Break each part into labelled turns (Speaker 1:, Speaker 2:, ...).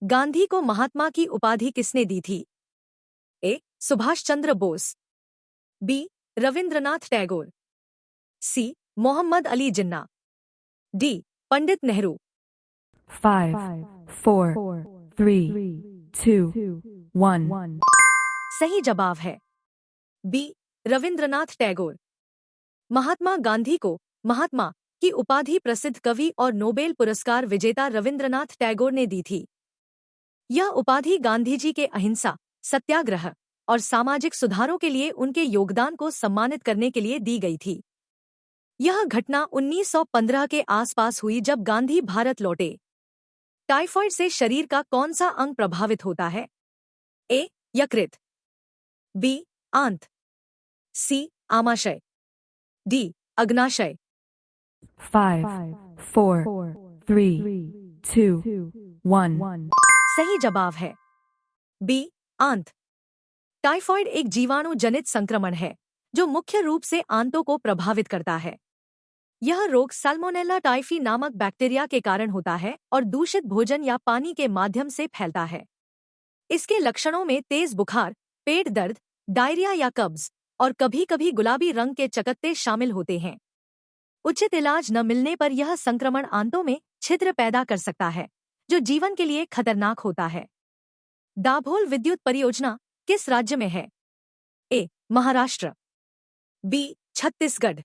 Speaker 1: गांधी को महात्मा की उपाधि किसने दी थी? ए. सुभाष चंद्र बोस, बी. रविंद्रनाथ टैगोर, सी. मोहम्मद अली जिन्ना, डी. पंडित नेहरू।
Speaker 2: 5, 4, 3, 2, 1।
Speaker 1: सही जवाब है बी. रविंद्रनाथ टैगोर। महात्मा गांधी को महात्मा की उपाधि प्रसिद्ध कवि और नोबेल पुरस्कार विजेता रविंद्रनाथ टैगोर ने दी थी। यह उपाधि गांधी जी के अहिंसा, सत्याग्रह और सामाजिक सुधारों के लिए उनके योगदान को सम्मानित करने के लिए दी गई थी। यह घटना 1915 के आसपास हुई जब गांधी भारत लौटे। टाइफॉइड से शरीर का कौन सा अंग प्रभावित होता है? ए. यकृत, बी. आंत, सी. आमाशय, डी. अग्नाशय।
Speaker 2: 5, 4, 3, 2, 1।
Speaker 1: सही जवाब है बी. आंत। टाइफॉइड एक जीवाणु जनित संक्रमण है जो मुख्य रूप से आंतों को प्रभावित करता है। यह रोग साल्मोनेला टाइफी नामक बैक्टीरिया के कारण होता है और दूषित भोजन या पानी के माध्यम से फैलता है। इसके लक्षणों में तेज बुखार, पेट दर्द, डायरिया या कब्ज और कभी-कभी गुलाबी रंग के चकत्ते शामिल होते हैं। उचित इलाज न मिलने पर यह संक्रमण आंतों में छिद्र पैदा कर सकता है जो जीवन के लिए खतरनाक होता है। दाभोल विद्युत परियोजना किस राज्य में है? ए. महाराष्ट्र, बी. छत्तीसगढ़,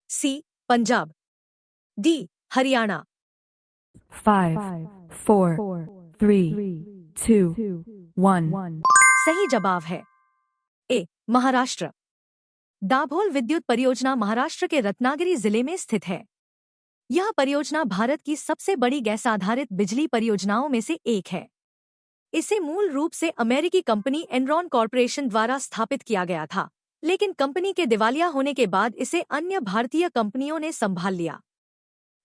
Speaker 1: सी. पंजाब, डी. हरियाणा।
Speaker 2: 5, 4, 3, 2, 1।
Speaker 1: सही जवाब है ए. महाराष्ट्र। दाभोल विद्युत परियोजना महाराष्ट्र के रत्नागिरी जिले में स्थित है। यह परियोजना भारत की सबसे बड़ी गैस आधारित बिजली परियोजनाओं में से एक है। इसे मूल रूप से अमेरिकी कंपनी एनरॉन कॉर्पोरेशन द्वारा स्थापित किया गया था, लेकिन कंपनी के दिवालिया होने के बाद इसे अन्य भारतीय कंपनियों ने संभाल लिया।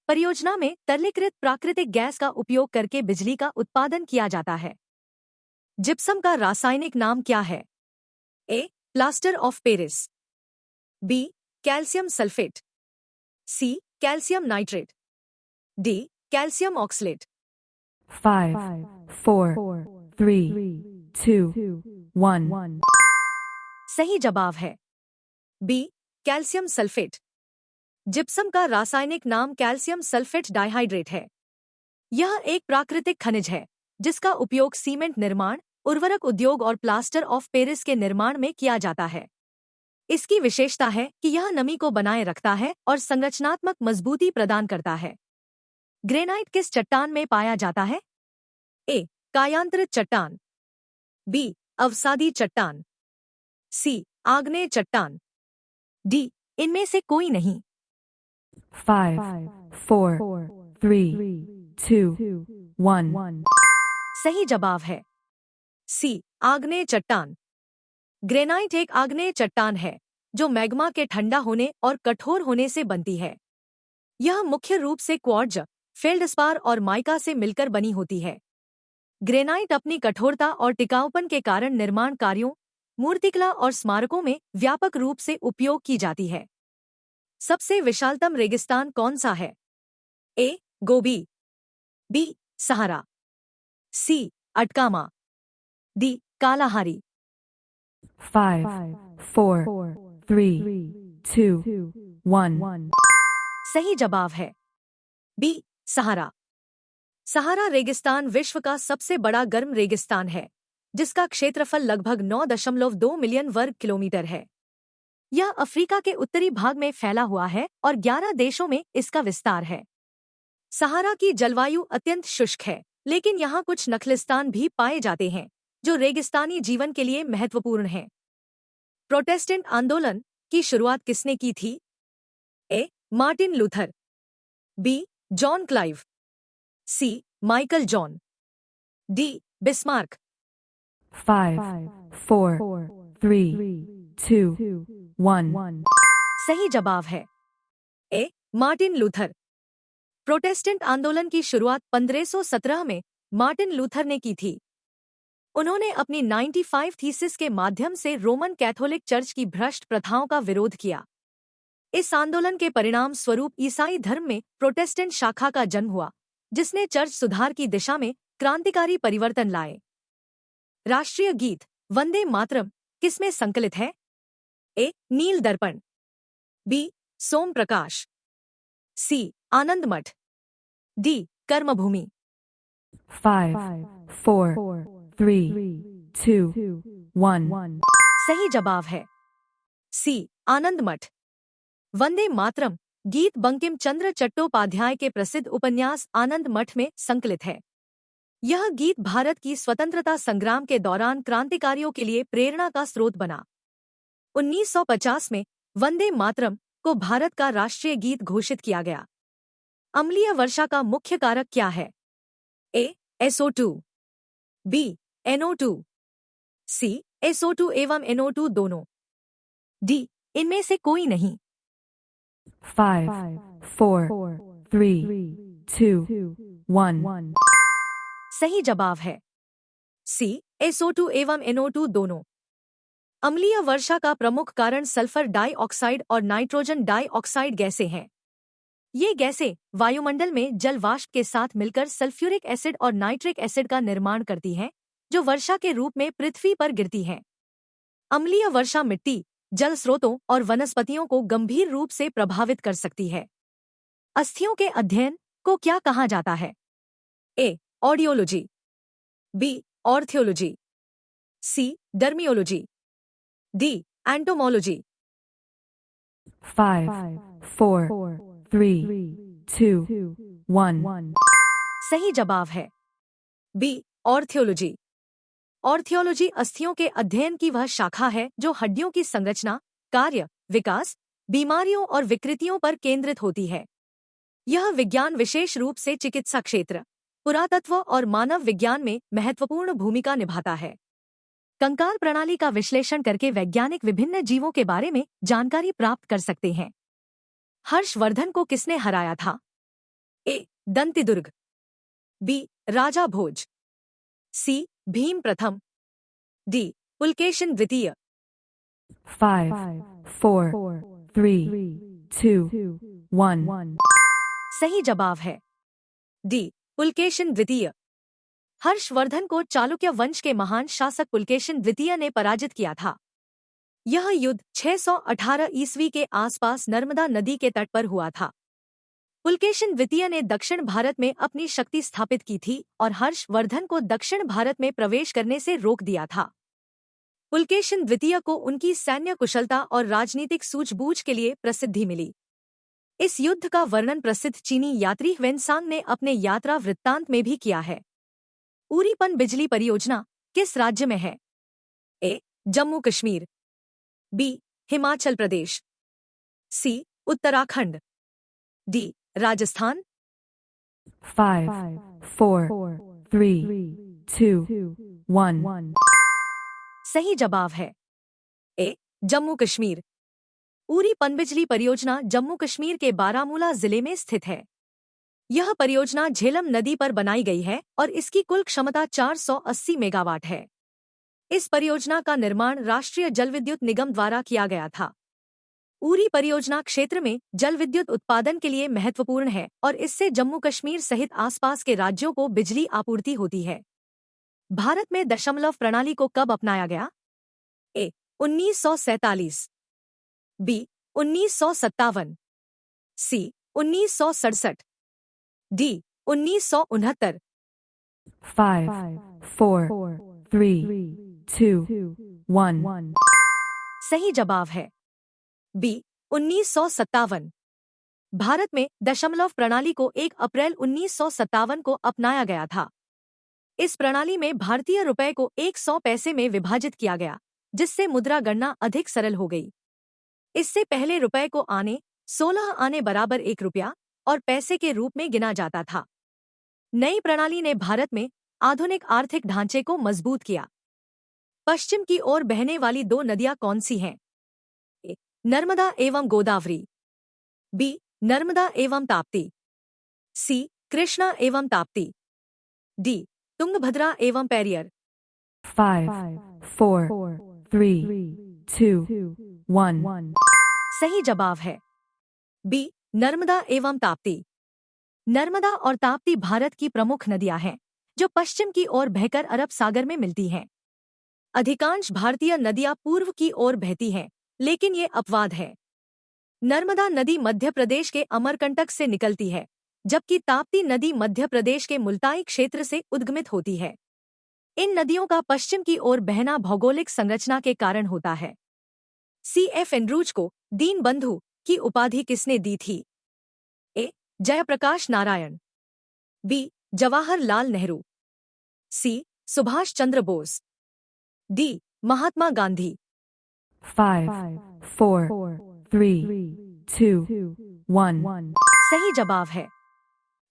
Speaker 1: परियोजना में तरलीकृत प्राकृतिक गैस का उपयोग करके बिजली का उत्पादन किया जाता है। जिप्सम का रासायनिक नाम क्या है? A. Plaster of Paris, B. Calcium sulphate, C. Calcium nitrate, D. Calcium oxalate.
Speaker 2: 5, 4, 3, 2, 1।
Speaker 1: सही जवाब है बी. Calcium sulphate. जिप्सम का रासायनिक नाम कैल्शियम सल्फेट डाइहाइड्रेट है। यह एक प्राकृतिक खनिज है जिसका उपयोग सीमेंट निर्माण, उर्वरक उद्योग और प्लास्टर ऑफ पेरिस के निर्माण में किया जाता है। इसकी विशेषता है कि यह नमी को बनाए रखता है और संरचनात्मक मजबूती प्रदान करता है। ग्रेनाइट किस चट्टान में पाया जाता है? ए. कायांतरित चट्टान, बी. अवसादी चट्टान, सी. आग्नेय चट्टान, डी. इनमें से कोई नहीं।
Speaker 2: 5, 4, 3, 2, 1।
Speaker 1: सही जवाब है सी. आग्नेय चट्टान। ग्रेनाइट एक आग्नेय चट्टान है जो मैग्मा के ठंडा होने और कठोर होने से बनती है। यह मुख्य रूप से क्वार्ट्ज, फेल्डस्पार और माइका से मिलकर बनी होती है। ग्रेनाइट अपनी कठोरता और टिकाऊपन के कारण निर्माण कार्यों, मूर्तिकला और स्मारकों में व्यापक रूप से उपयोग की जाती है। सबसे विशालतम रेगिस्तान कौन सा है? A. Gobi, B. Sahara, C. Atacama, D. Kalahari.
Speaker 2: 5, 4, 3, 2, 1।
Speaker 1: सही जवाब है बी. सहारा। सहारा रेगिस्तान विश्व का सबसे बड़ा गर्म रेगिस्तान है जिसका क्षेत्रफल लगभग 9.2 मिलियन वर्ग किलोमीटर है। यह अफ्रीका के उत्तरी भाग में फैला हुआ है और 11 देशों में इसका विस्तार है। सहारा की जलवायु अत्यंत शुष्क है, लेकिन यहाँ कुछ नखलिस्तान भी पाए जाते हैं जो रेगिस्तानी जीवन के लिए महत्वपूर्ण हैं। प्रोटेस्टेंट आंदोलन की शुरुआत किसने की थी? A. Martin Luther, B. John Clive, C. Michael John, D. Bismarck.
Speaker 2: 5, 4, 3, 2, 1।
Speaker 1: सही जवाब है ए. Martin Luther. प्रोटेस्टेंट आंदोलन की शुरुआत 1517 में मार्टिन लूथर ने की थी। उन्होंने अपनी 95 थीसिस के माध्यम से रोमन कैथोलिक चर्च की भ्रष्ट प्रथाओं का विरोध किया। इस आंदोलन के परिणाम स्वरूप ईसाई धर्म में प्रोटेस्टेंट शाखा का जन्म हुआ, जिसने चर्च सुधार की दिशा में क्रांतिकारी परिवर्तन लाए। राष्ट्रीय गीत वंदे मातरम किसमें संकलित है? ए. नील दर्पण, बी. सोम प्रकाश, सी. आनंद मठ, डी. कर्मभूमि।
Speaker 2: 5, 4, 3, 2, 1.
Speaker 1: सही जवाब है सी. आनंद मठ। वंदे मातरम गीत बंकिम चंद्र चट्टोपाध्याय के प्रसिद्ध उपन्यास आनंद मठ में संकलित है। यह गीत भारत की स्वतंत्रता संग्राम के दौरान क्रांतिकारियों के लिए प्रेरणा का स्रोत बना। 1950 में वंदे मातरम को भारत का राष्ट्रीय गीत घोषित किया गया। अम्लीय वर्षा का मुख्य कारक क्या है? ए. SO2, B. NO2, सी. SO2 एवं NO2 दोनों, डी. इनमें से कोई नहीं।
Speaker 2: 5, 4, 3, 2, 1.
Speaker 1: सही जवाब है सी. SO2 एवं NO2 दोनों। अम्लीय वर्षा का प्रमुख कारण सल्फर डाइऑक्साइड और नाइट्रोजन डाइऑक्साइड गैसें हैं। ये गैसें वायुमंडल में जल वाष्प के साथ मिलकर सल्फ्यूरिक एसिड और नाइट्रिक एसिड का निर्माण करती हैं, जो वर्षा के रूप में पृथ्वी पर गिरती हैं। अम्लीय वर्षा मिट्टी, जल स्रोतों और वनस्पतियों को गंभीर रूप से प्रभावित कर सकती है। अस्थियों के अध्ययन को क्या कहा जाता है? A. Audiology, B. Orthiology, C. Dermiology, D. Entomology.
Speaker 2: 5, 4, 3, 2, 1.
Speaker 1: सही जवाब है बी. ऑर्थियोलॉजी। ऑर्थियोलॉजी अस्थियों के अध्ययन की वह शाखा है जो हड्डियों की संरचना, कार्य, विकास, बीमारियों और विकृतियों पर केंद्रित होती है। यह विज्ञान विशेष रूप से चिकित्सा क्षेत्र, पुरातत्व और मानव विज्ञान में महत्वपूर्ण भूमिका निभाता है। कंकाल प्रणाली का विश्लेषण करके वैज्ञानिक विभिन्न जीवों के बारे में जानकारी प्राप्त कर सकते हैं। हर्षवर्धन को किसने हराया था? ए. दंतिदुर्ग, बी. राजा भोज, सी. भीम प्रथम, डी. पुलकेशिन द्वितीय।
Speaker 2: 5, 4, 3, 2, 1.
Speaker 1: सही जवाब है डी. पुलकेशिन द्वितीय। हर्षवर्धन को चालुक्य वंश के महान शासक पुलकेशिन द्वितीय ने पराजित किया था। यह युद्ध 618 ईस्वी के आसपास नर्मदा नदी के तट पर हुआ था। पुलकेशिन द्वितीय ने दक्षिण भारत में अपनी शक्ति स्थापित की थी और हर्षवर्धन को दक्षिण भारत में प्रवेश करने से रोक दिया था। पुलकेशिन द्वितीय को उनकी सैन्य कुशलता और राजनीतिक सूझबूझ के लिए प्रसिद्धि मिली। इस युद्ध का वर्णन प्रसिद्ध चीनी यात्री ह्वेनसांग ने अपने यात्रा वृत्तांत में भी किया है। उरी पनबिजली परियोजना किस राज्य में है? ए. जम्मू कश्मीर, बी. हिमाचल प्रदेश, सी. उत्तराखंड, डी. राजस्थान।
Speaker 2: 5, 4, 3, 2, 1.
Speaker 1: सही जवाब है ए. जम्मू कश्मीर। उरी पनबिजली परियोजना जम्मू कश्मीर के बारामूला जिले में स्थित है। यह परियोजना झेलम नदी पर बनाई गई है और इसकी कुल क्षमता 480 मेगावाट है। इस परियोजना का निर्माण राष्ट्रीय जलविद्युत निगम द्वारा किया गया था। उरी परियोजना क्षेत्र में जल विद्युत उत्पादन के लिए महत्वपूर्ण है और इससे जम्मू कश्मीर सहित आसपास के राज्यों को बिजली आपूर्ति होती है। भारत में दशमलव प्रणाली को कब अपनाया गया? ए. 1947, बी. 1957, सी. 1967, डी. 1969।
Speaker 2: 5, 4, 3, 2, 1.
Speaker 1: सही जवाब है बी. 1957। भारत में दशमलव प्रणाली को 1 अप्रैल 1957 को अपनाया गया था। इस प्रणाली में भारतीय रुपए को 100 पैसे में विभाजित किया गया, जिससे मुद्रा गणना अधिक सरल हो गई। इससे पहले रुपए को आने, 16 आने बराबर 1 रुपया और पैसे के रूप में गिना जाता था। नई प्रणाली ने भारत में आधुनिक आर्थिक ढांचे को मजबूत किया। पश्चिम की ओर बहने वाली 2 नदियां कौन सी हैं? ए. नर्मदा एवं गोदावरी, बी. नर्मदा एवं ताप्ती, सी. कृष्णा एवं ताप्ती, डी. तुंगभद्रा एवं पेरियर।
Speaker 2: 5, 4, 3, 2, 1.
Speaker 1: सही जवाब है बी. नर्मदा एवं ताप्ती। नर्मदा और ताप्ती भारत की प्रमुख नदियां हैं, जो पश्चिम की ओर बहकर अरब सागर में मिलती हैं। अधिकांश भारतीय नदियां पूर्व की ओर बहती हैं, लेकिन ये अपवाद है। नर्मदा नदी मध्य प्रदेश के अमरकंटक से निकलती है, जबकि ताप्ती नदी मध्य प्रदेश के मुल्ताई क्षेत्र से उद्गमित होती है। इन नदियों का पश्चिम की ओर बहना भौगोलिक संरचना के कारण होता है। C.F. एंड्रूज को दीनबंधु की उपाधि किसने दी थी? ए. जयप्रकाश नारायण, बी. जवाहरलाल नेहरू, सी. सुभाष चंद्र बोस, डी. महात्मा गांधी।
Speaker 2: 5, 4, 3, 2, 1.
Speaker 1: सही जवाब है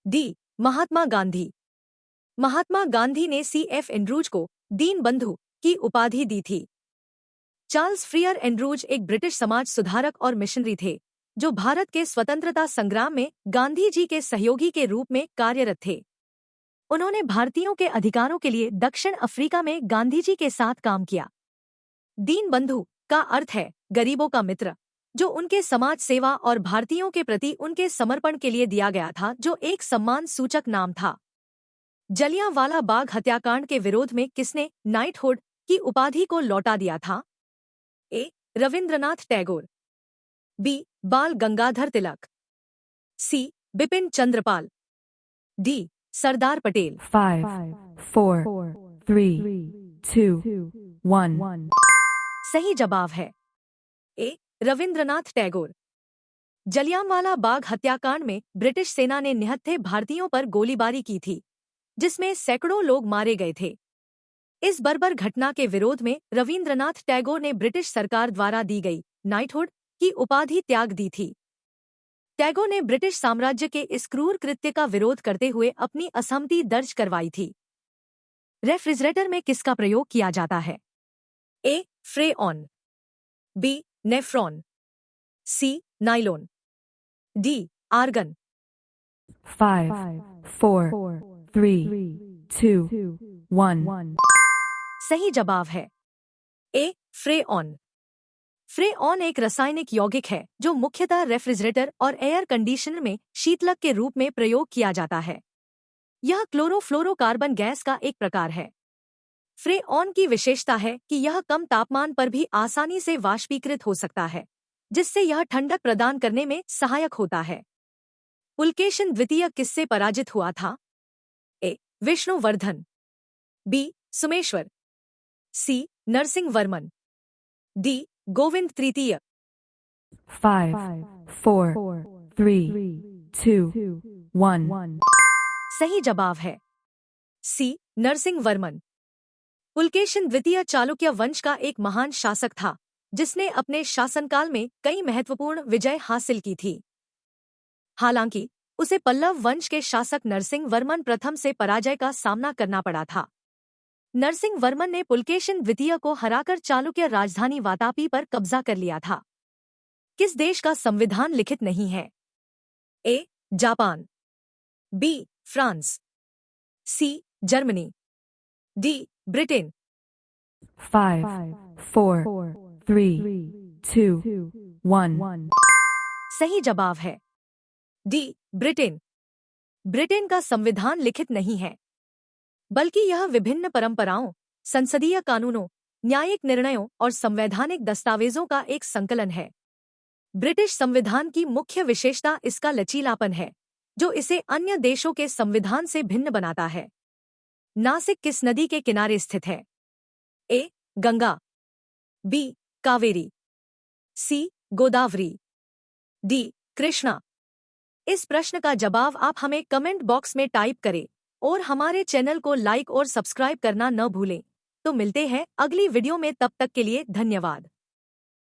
Speaker 1: डी. महात्मा गांधी। महात्मा गांधी ने C.F. एंड्रूज को दीनबंधु की उपाधि दी थी। चार्ल्स फ्रियर एंड्रूज एक ब्रिटिश समाज सुधारक और मिशनरी थे, जो भारत के स्वतंत्रता संग्राम में गांधी जी के सहयोगी के रूप में कार्यरत थे। उन्होंने भारतीयों के अधिकारों के लिए दक्षिण अफ्रीका में गांधी जी के साथ काम किया। दीनबंधु का अर्थ है गरीबों का मित्र, जो उनके समाज सेवा और भारतीयों के प्रति उनके समर्पण के लिए दिया गया था, जो एक सम्मान सूचक नाम था। जलियांवाला बाग हत्याकांड के विरोध में किसने नाइटहुड की उपाधि को लौटा दिया था? ए. रविंद्रनाथ टैगोर, बी. बाल गंगाधर तिलक, सी. बिपिन चंद्रपाल, डी. सरदार पटेल।
Speaker 2: 5, 4, 3, 2, 1.
Speaker 1: सही जवाब है ए. रविंद्रनाथ टैगोर। जलियांवाला बाग हत्याकांड में ब्रिटिश सेना ने निहत्थे भारतीयों पर गोलीबारी की थी, जिसमें सैकड़ों लोग मारे गए थे। इस बर्बर घटना के विरोध में रविंद्रनाथ टैगोर ने ब्रिटिश सरकार द्वारा दी गई नाइटहुड की उपाधि त्याग दी थी। टैगोर ने ब्रिटिश साम्राज्य के इस क्रूर कृत्य का विरोध करते हुए अपनी असहमति दर्ज करवाई थी। रेफ्रिजरेटर में किसका प्रयोग किया जाता है? A. Freon, B. Nephron, C. Nylon, D. Argon.
Speaker 2: 5, 4, 3, 2, 1.
Speaker 1: सही जवाब है ए. फ्रेऑन। फ्रेऑन एक रासायनिक यौगिक है जो मुख्यतः रेफ्रिजरेटर और एयर कंडीशनर में शीतलक के रूप में प्रयोग किया जाता है। यह क्लोरोफ्लोरोकार्बन गैस का एक प्रकार है। फ्रेऑन की विशेषता है कि यह कम तापमान पर भी आसानी से वाष्पीकृत हो सकता है, जिससे यह ठंडक प्रदान करने में सहायक होता है। पुलकेशिन द्वितीय किससे पराजित हुआ था? ए. विष्णुवर्धन, बी. सुमेश्वर, सी. नरसिंहवर्मन, डी. गोविंद तृतीय।
Speaker 2: 5, 4, 3, 2, 1.
Speaker 1: सही जवाब है सी. नरसिंहवर्मन। पुलकेशिन द्वितीय चालुक्य वंश का एक महान शासक था, जिसने अपने शासनकाल में कई महत्वपूर्ण विजय हासिल की थी। हालांकि उसे पल्लव वंश के शासक नरसिंहवर्मन प्रथम से पराजय का सामना करना पड़ा था। नरसिंहवर्मन ने पुलकेशिन द्वितीय को हराकर चालुक्य राजधानी वातापी पर कब्जा कर लिया था। किस देश का संविधान लिखित नहीं है? A. Japan, B. France, C. Germany, D. Britain.
Speaker 2: 5, 4, 3, 2, 1.
Speaker 1: सही जवाब है डी. ब्रिटेन। ब्रिटेन का संविधान लिखित नहीं है, बल्कि यह विभिन्न परंपराओं, संसदीय कानूनों, न्यायिक निर्णयों और संवैधानिक दस्तावेजों का एक संकलन है। ब्रिटिश संविधान की मुख्य विशेषता इसका लचीलापन है, जो इसे अन्य देशों के संविधान से भिन्न बनाता है। नासिक किस नदी के किनारे स्थित है? ए. गंगा, बी. कावेरी, सी. गोदावरी, डी. कृष्णा। इस प्रश्न का जवाब आप हमें कमेंट बॉक्स में टाइप करें और हमारे चैनल को लाइक और सब्सक्राइब करना न भूलें। तो मिलते हैं अगली वीडियो में, तब तक के लिए धन्यवाद।